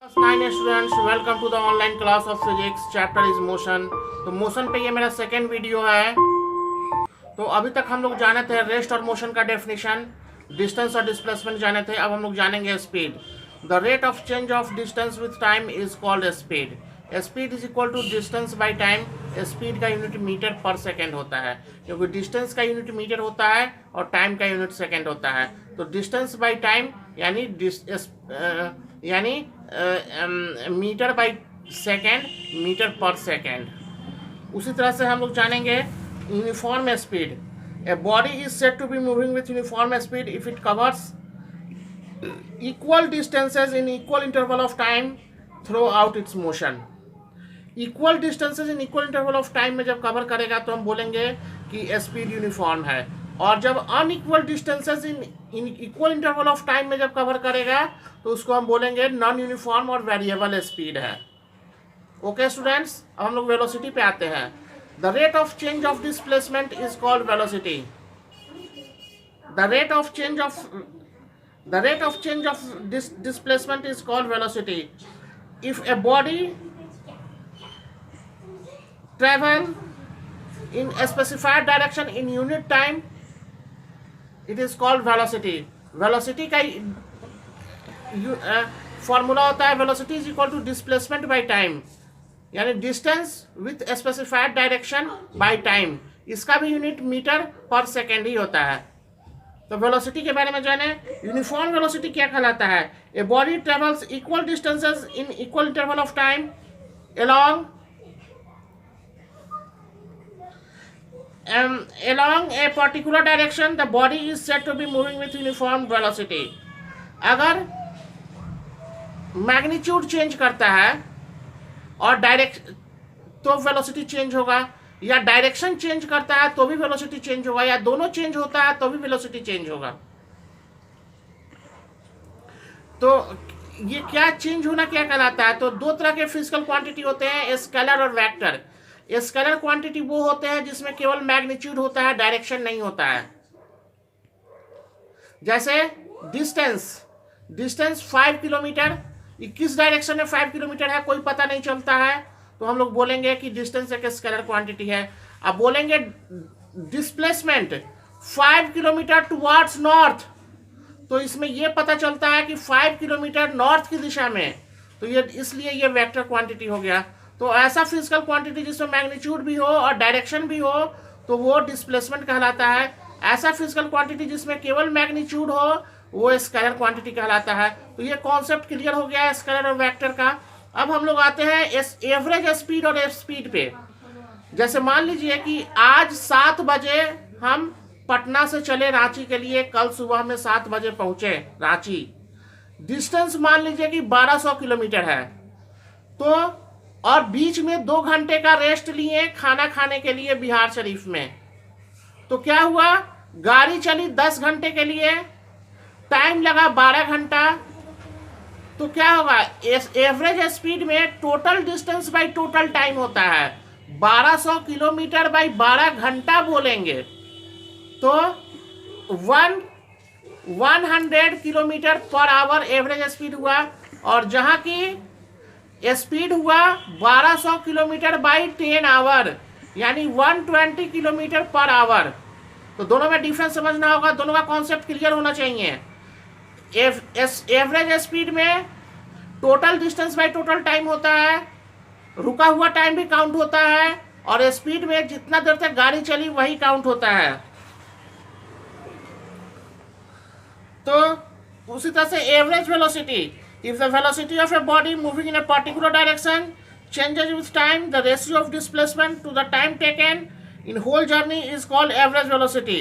Class 9 students, welcome to the online class of physics. Chapter is motion. तो motion पे ये मेरा second video है। तो अभी तक हम लोग जाने थे रेस्ट और मोशन का डेफिनेशन, डिस्टेंस और डिस्प्लेसमेंट जाने थे। अब हम लोग जानेंगे speed. The rate of change of distance with time is called speed. Speed is equal to distance by time. Speed का यूनिट मीटर पर सेकेंड होता है, क्योंकि डिस्टेंस का यूनिट मीटर होता है और टाइम का यूनिट सेकेंड होता है। तो डिस्टेंस बाई टाइम यानी metre by second, metre per second. उसी तरह से हम लोग जानेंगे uniform speed. A body is said to be moving with uniform speed if it covers equal distances in equal interval of time throughout its motion. Equal distances in equal interval of time में जब cover करेगा तो हम बोलेंगे कि speed uniform है, और जब unequal distances in equal interval of time में जब कवर करेगा तो उसको हम बोलेंगे नॉन यूनिफॉर्म और वेरिएबल स्पीड है। ओके स्टूडेंट्स, अब हम लोग वेलोसिटी पे आते हैं। The rate of change of displacement is called velocity. The rate of change of displacement is called velocity. If a body travel in a specified direction in unit time, it is called velocity. Velocity का formula होता है velocity is equal to displacement by time, यानी distance with specified direction by time. इसका भी unit metre per second ही होता है। तो वेलोसिटी के बारे में जाने। यूनिफॉर्म वेलोसिटी क्या कहलाता है? A body travels equal distances in equal interval of time along a particular direction, the body is said to be moving with uniform velocity. अगर मैग्नीट्यूड चेंज करता है और तो वेलोसिटी चेंज होगा, या डायरेक्शन चेंज करता है तो भी वेलोसिटी चेंज होगा, या दोनों चेंज होता है तो भी वेलोसिटी चेंज होगा। तो ये क्या चेंज होना क्या कहलाता है? तो दो तरह के फिजिकल क्वांटिटी होते हैं, स्केलर और वेक्टर। स्केलर क्वांटिटी वो होते हैं जिसमें केवल मैग्नीट्यूड होता है, डायरेक्शन नहीं होता है। जैसे डिस्टेंस 5 किलोमीटर, किस डायरेक्शन में 5 किलोमीटर है कोई पता नहीं चलता है, तो हम लोग बोलेंगे कि डिस्टेंस एक स्केलर क्वांटिटी है। अब बोलेंगे डिस्प्लेसमेंट 5 किलोमीटर टुवर्ड्स नॉर्थ, तो इसमें यह पता चलता है कि 5 किलोमीटर नॉर्थ की दिशा में, तो ये इसलिए ये वेक्टर क्वांटिटी हो गया। तो ऐसा फिजिकल क्वांटिटी जिसमें मैग्नीट्यूड भी हो और डायरेक्शन भी हो तो वो डिस्प्लेसमेंट कहलाता है। ऐसा फिजिकल क्वांटिटी जिसमें केवल मैग्नीट्यूड हो वो स्केलर क्वांटिटी कहलाता है। तो ये कॉन्सेप्ट क्लियर हो गया है स्केलर और वेक्टर का। अब हम लोग आते हैं एवरेज स्पीड और स्पीड पे। जैसे मान लीजिए कि आज 7 बजे हम पटना से चले रांची के लिए, कल सुबह में 7 बजे पहुंचे रांची। डिस्टेंस मान लीजिए कि 1200 किलोमीटर है, तो और बीच में 2 घंटे का रेस्ट लिए खाना खाने के लिए बिहार शरीफ में। तो क्या हुआ, गाड़ी चली 10 घंटे के लिए, टाइम लगा 12 घंटा। तो क्या होगा, एवरेज स्पीड में total distance by total time होता है। 1200 किलोमीटर बाई 12 घंटा बोलेंगे तो 100 kilometre per hour average speed हुआ, और जहां की स्पीड हुआ 1200 किलोमीटर बाई 10 आवर, यानी 120 किलोमीटर पर आवर। तो दोनों में डिफरेंस समझना होगा, दोनों का कॉन्सेप्ट क्लियर होना चाहिए। एवरेज स्पीड में total distance by total time होता है, रुका हुआ टाइम भी काउंट होता है, और स्पीड में जितना देर तक गाड़ी चली वही काउंट होता है। तो उसी तरह से average velocity, if the velocity of a body moving in a particular direction changes with time, the ratio of displacement to the time taken in whole journey is called average velocity.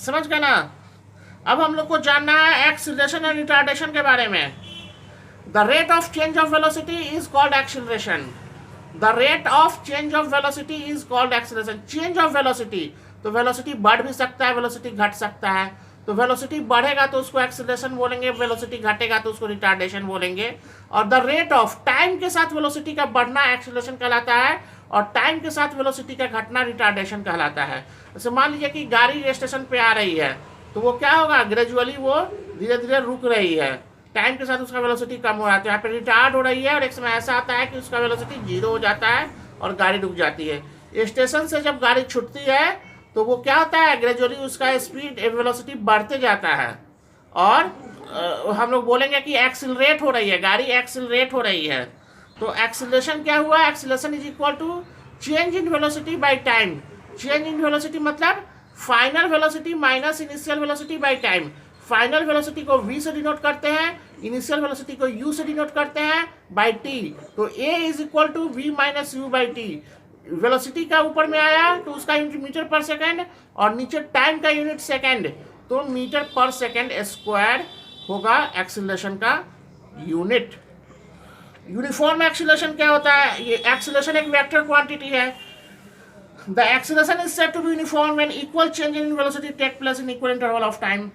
समझ गए ना? अब हम लोग को जानना है acceleration और रिटार्डेशन के बारे में। The rate of change of velocity is called acceleration. The rate of change of velocity is called acceleration. Change of velocity, तो वेलोसिटी बढ़ भी सकता है, वेलोसिटी घट सकता है। तो वेलोसिटी बढ़ेगा तो उसको एक्सीलरेशन बोलेंगे, वेलोसिटी घटेगा तो उसको रिटार्डेशन बोलेंगे। और द रेट ऑफ टाइम के साथ वेलोसिटी का बढ़ना एक्सीलरेशन कहलाता है, और टाइम के साथ वेलोसिटी का घटना रिटार्डेशन कहलाता है। जैसे मान लीजिए कि गाड़ी स्टेशन पे आ रही है, तो वो क्या होगा, ग्रेजुअली वो धीरे धीरे रुक रही है, टाइम के साथ उसका वेलोसिटी कम हो रहा है। तो यहाँ पे रिटार्ड हो रही है और एक समय ऐसा आता है कि उसका वेलोसिटी 0 हो जाता है और गाड़ी रुक जाती है। स्टेशन से जब गाड़ी छूटती है तो वो क्या होता है, ग्रेजुअली उसका स्पीड वेलोसिटी बढ़ते जाता है और हम लोग बोलेंगे कि एक्सिलरेट हो रही है, गाड़ी एक्सिलरेट हो रही है। तो एक्सिलेशन क्या हुआ, acceleration is equal to change in velocity by time. Change in velocity मतलब final velocity minus initial velocity by time. Final velocity को v से डिनोट करते हैं, इनिशियल वेलोसिटी को u से डिनोट करते हैं बाय t। तो a is equal to v minus u by t. वेलोसिटी का ऊपर में आया तो उसका यूनिट मीटर पर सेकेंड और नीचे टाइम का यूनिट सेकेंड, तो मीटर पर सेकेंड स्क्वायर होगा एक्सीलरेशन का यूनिट। यूनिफॉर्म एक्सीलरेशन क्या होता है, ये एक्सीलरेशन एक वेक्टर क्वांटिटी है। The acceleration is said to be uniform when equal change in velocity take place in equal interval of time.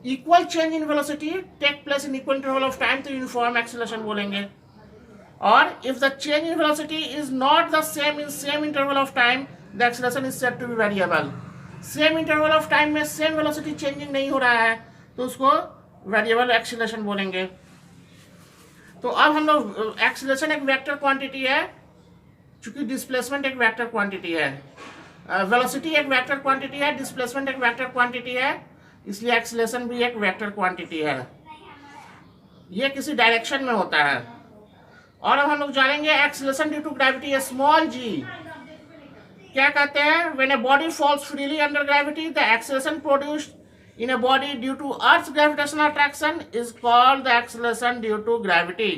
Equal change in velocity take place in equal interval of time तो uniform acceleration बोलेंगे। और if the change in velocity is not the same in same interval of time the acceleration is said to be variable. Same interval of time में same velocity changing नहीं हो रहा है तो उसको वेरिएबल एक्सीलरेशन बोलेंगे। तो अब हम लोग एक्सीलरेशन एक वेक्टर क्वांटिटी है, चूंकि डिस्प्लेसमेंट एक वेक्टर क्वांटिटी है, वेलोसिटी एक वेक्टर क्वांटिटी है, डिस्प्लेसमेंट एक वेक्टर क्वांटिटी है, इसलिए एक्सीलरेशन भी एक वेक्टर क्वांटिटी है। ये किसी डायरेक्शन में होता है। और अब हम लोग जानेंगे acceleration due to gravity small g. क्या कहते हैं, when a body falls freely under gravity the acceleration produced in a body due to Earth's gravitational attraction is called the acceleration due to gravity.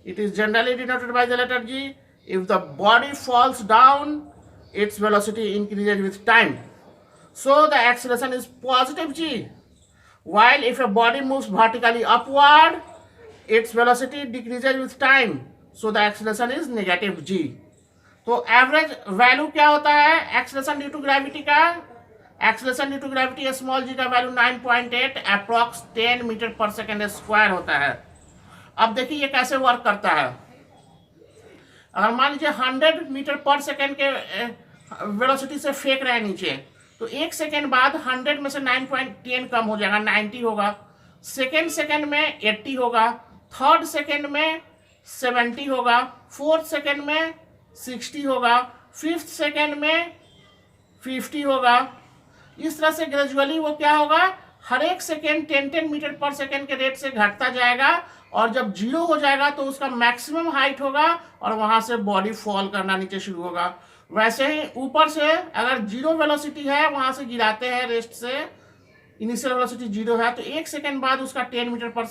It is generally denoted by the letter g. If the body falls down, its velocity increases with time. So the acceleration is positive g. While if a body moves vertically upward, its velocity decreases with time. So the acceleration is negative g. तो average value क्या होता है acceleration due to gravity का, acceleration due to gravity small g का value 9.8 approx 10 metre per second square होता है। अब देखिए ये कैसे वर्क करता है। अगर मान लीजिए 100 मीटर पर सेकेंड के वेलोसिटी से फेंक रहे हैं नीचे, तो एक सेकेंड बाद 100 में से 9.10 कम हो जाएगा, 90 होगा। सेकेंड में 80 होगा, थर्ड सेकेंड में 70 होगा, फोर्थ सेकेंड में 60 होगा, फिफ्थ सेकेंड में 50 होगा। इस तरह से ग्रेजुअली वो क्या होगा, हर एक सेकेंड 10 मीटर पर सेकेंड के रेट से घटता जाएगा और जब 0 हो जाएगा तो उसका मैक्सिमम हाइट होगा और वहां से बॉडी फॉल करना नीचे शुरू होगा। वैसे ही ऊपर से अगर 0 वेलोसिटी है वहां से गिराते हैं रेस्ट से, इनिशियल वेलोसिटी 0 है तो एक सेकेंड बाद उसका 10 मीटर पर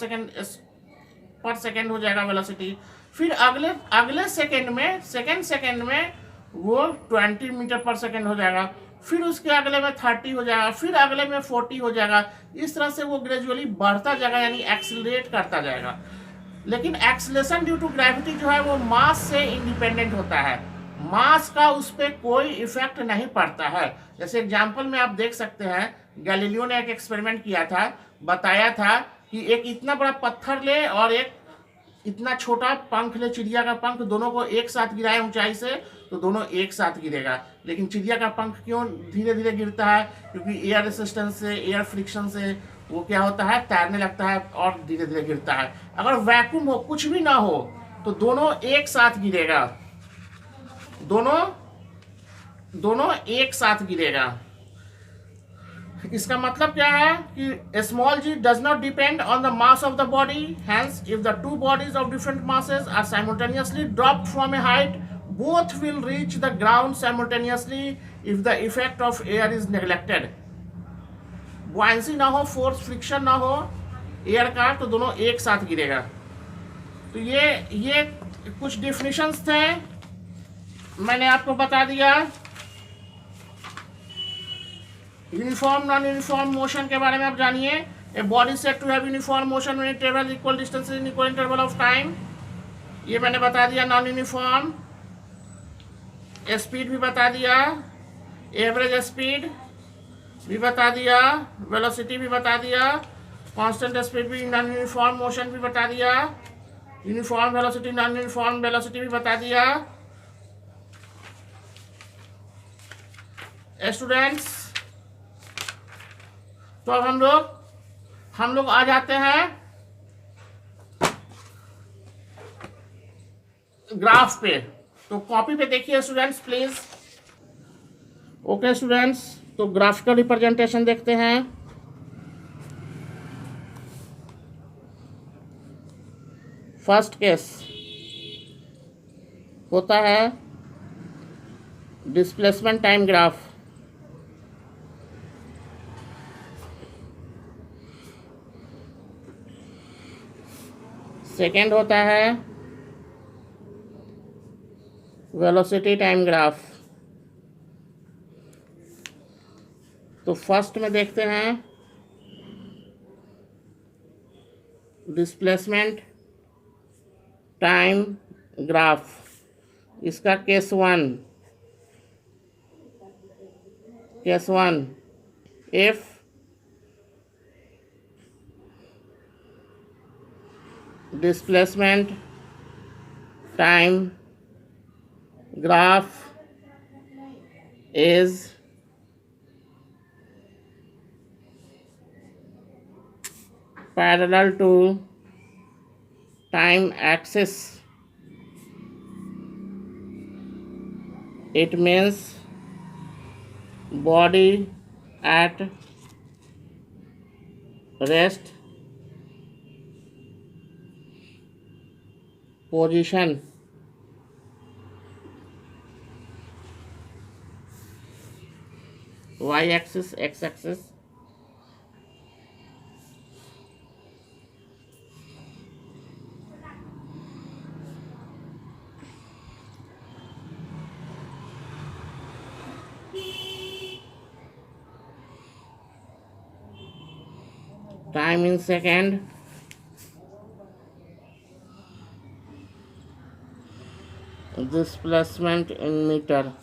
सेकेंड हो जाएगा वेलोसिटी। फिर अगले सेकेंड सेकेंड में वो 20 मीटर पर सेकेंड हो जाएगा, फिर उसके अगले में 30 हो जाएगा, फिर अगले में 40 हो जाएगा। इस तरह से वो ग्रेजुअली बढ़ता जाएगा, यानी एक्सिलरेट करता जाएगा। लेकिन एक्सीलरेशन ड्यू टू ग्रेविटी जो है वो मास से इंडिपेंडेंट होता है, मास का उस पर कोई इफेक्ट नहीं पड़ता है। जैसे एग्जाम्पल में आप देख सकते हैं, गैलीलियो ने एक एक्सपेरिमेंट किया था, बताया था कि एक इतना बड़ा पत्थर ले और एक इतना छोटा पंख ले, चिड़िया का पंख, दोनों को एक साथ गिराए ऊंचाई से तो दोनों एक साथ गिरेगा। लेकिन चिड़िया का पंख क्यों धीरे धीरे गिरता है, क्योंकि एयर रेसिस्टेंस से, एयर फ्रिक्शन से वो क्या होता है, तैरने लगता है और धीरे धीरे गिरता है। अगर वैक्यूम हो, कुछ भी ना हो, तो दोनों एक साथ गिरेगा, दोनों एक साथ गिरेगा। इसका मतलब क्या है कि small g does not depend on the mass of the body, hence if the two bodies of different masses are simultaneously dropped from a height, both will reach the ground simultaneously if the effect of air is neglected. buoyancy ना हो, force friction ना हो air का, तो दोनों एक साथ गिरेगा। तो ये कुछ डिफिनेशंस थे, मैंने आपको बता दिया। यूनिफॉर्म नॉन यूनिफॉर्म मोशन के बारे में आप जानिए। A body said to have uniform motion when it travel equal distance in equal interval of time, ये मैंने बता दिया। नॉन यूनिफॉर्म स्पीड भी बता दिया, एवरेज स्पीड भी बता दिया, वेलोसिटी भी बता दिया, कांस्टेंट स्पीड भी, नॉन यूनिफॉर्म मोशन भी बता दिया, uniform velocity non uniform velocity भी बता दिया। स्टूडेंट्स, तो अब हम लोग हम लोग आ जाते हैं ग्राफ पे। तो कॉपी पे देखिए स्टूडेंट्स प्लीज। ओके स्टूडेंट्स, तो ग्राफिकल रिप्रेजेंटेशन देखते हैं। फर्स्ट केस होता है डिस्प्लेसमेंट टाइम ग्राफ। सेकेंड होता है वेलोसिटी टाइम ग्राफ। तो फर्स्ट में देखते हैं डिस्प्लेसमेंट टाइम ग्राफ, इसका case one. If displacement time graph is parallel to time axis, it means body at rest position y axis x axis time in second, displacement in meter.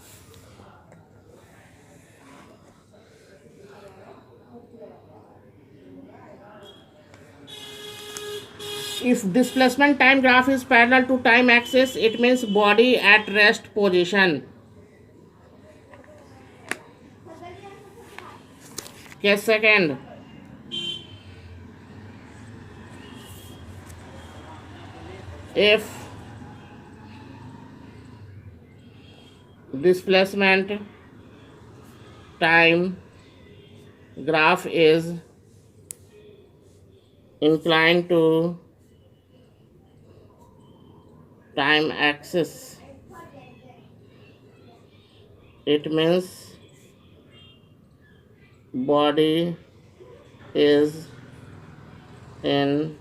If displacement time graph is parallel to time axis, it means body at rest position. Case second, if displacement time graph is inclined to time axis, it means body is in